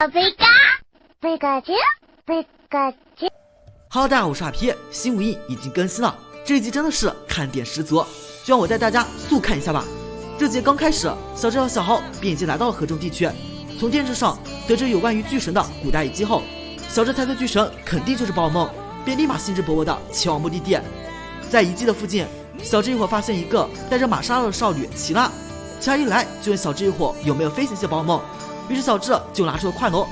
Hello， 大家好，我是阿皮，新5已经更新了，这一集真的是看点十足，就让我带大家速看一下吧。这集刚开始，小智和小豪便已经来到了河中地区，从电视上得知有关于巨神的古代遗迹后，小智猜测巨神肯定就是宝可梦，便立马兴致勃勃的前往目的地。在遗迹的附近，小智一伙发现一个带着玛莎拉的少女奇拉，奇拉一来就问小智一伙有没有飞行系宝可梦，于是小智就拿出了快龙。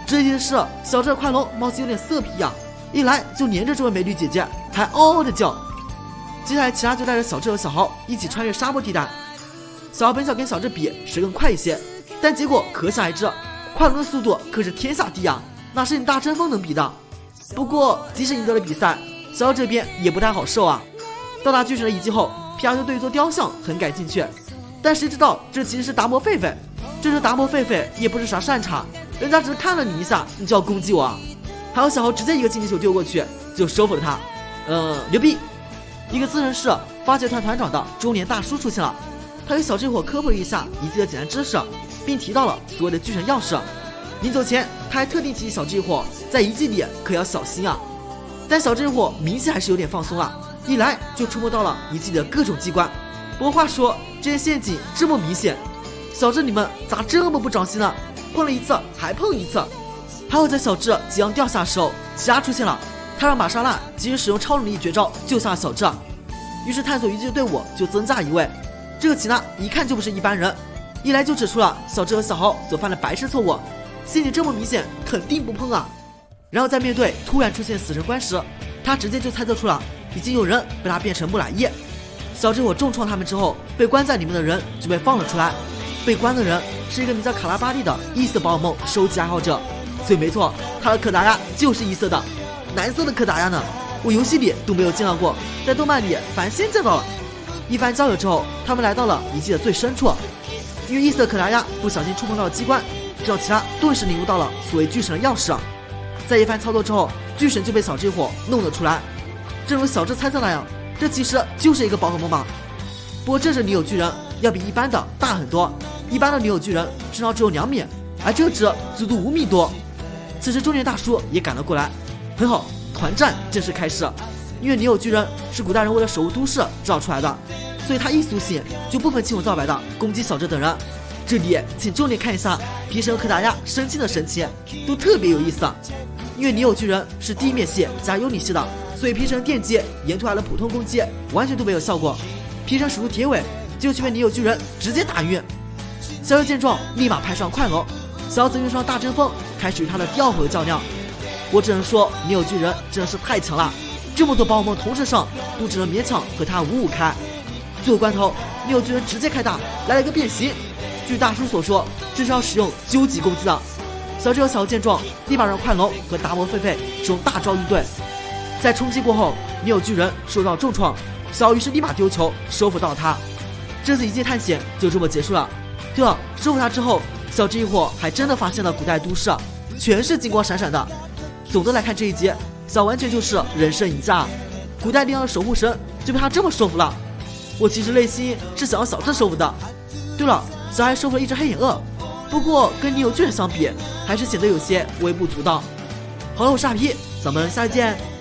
这件事，小智的快龙貌似有点色皮呀，一来就黏着这位美女姐姐，还嗷嗷的叫。接下来奇拉就带着小智和小豪一起穿越沙漠地带。小豪本想跟小智比谁更快一些，但结果可想而知，快龙的速度可是天下第一啊，哪是你大针锋能比的。不过即使赢得了比赛，小豪这边也不太好受啊。到达巨神的遗迹后，皮亚就对一座雕像很感兴趣，但谁知道这其实是达摩狒狒。这只达摩狒狒也不是啥善茬，人家只是看了你一下，你就要攻击我啊。还有小豪直接一个竞技球丢过去就收服了他，牛逼！一个自认是发掘团团长的中年大叔出现了，他给小智伙科普了一下遗迹的简单知识，并提到了所谓的巨神钥匙。临走前，他还特地提醒小智伙在遗迹里可要小心啊。但小智伙明显还是有点放松了，一来就触摸到了遗迹里的各种机关。不过话说，这些陷阱这么明显，小智你们咋这么不长心呢？碰了一次还碰一次。还有在小智即将掉下的时候，奇拉出现了，他让玛莎拉及时使用超能力绝招救下了小智，于是探索遗迹的队伍就增加一位。这个奇拉一看就不是一般人，一来就指出了小智和小豪所犯的白痴错误，陷阱这么明显，肯定不碰啊。然后在面对突然出现死神关时，他直接就猜测出了已经有人被他变成木乃伊。小智伙重创他们之后，被关在里面的人就被放了出来。被关的人是一个名叫卡拉巴利的异色宝可梦收集爱好者，所以没错，他的可达鸭就是异色的，蓝色的可达鸭呢，我游戏里都没有见到过，在动漫里反正先见到了。一番交流之后，他们来到了遗迹的最深处，因为异色可达鸭不小心触碰到了机关，这让奇拉顿时领悟到了所谓巨神的钥匙。在一番操作之后，巨神就被小智伙弄了出来。正如小智猜测那样，这其实就是一个宝可梦嘛。不过这只女友巨人要比一般的大很多，一般的女友巨人身高只有2米，而这只足足5米多。此时中年大叔也赶了过来，很好，团战正式开始。因为女友巨人是古代人为了守护都市制造出来的，所以他一苏醒就不分青红皂白的攻击小智等人。这里请重点看一下皮神和可达鸭生气的神奇，都特别有意思。因为女友巨人是地面系加幽灵系的，所以皮神电击沿途来的普通攻击完全都没有效果，皮神使出铁尾就去被女友巨人直接打晕。小友见状立马派上快龙，小子用上大针锋开始与他的第2回合较量。我只能说女友巨人真的是太强了，这么多宝可梦同时上都只能勉强和他5-5开。最后关头，女友巨人直接开大来了一个变形，据大叔所说这是要使用究极攻击的。小智和小豪见状立马让快龙和达摩狒狒使用大招应对。在冲击过后，女友巨人受到重创，小豪于是立马丢球收服到他。这次遗迹探险就这么结束了。对了，收服他之后，小智一伙还真的发现了古代都市，全是金光闪闪的。总的来看，这一集小完全就是人生赢家，古代力量的守护神就被他这么收服了。我其实内心是想要小智收服的。对了，小还收服了一只黑眼鳄，不过跟女友巨人相比，还是显得有些微不足道。好了，我是阿皮，咱们下期见。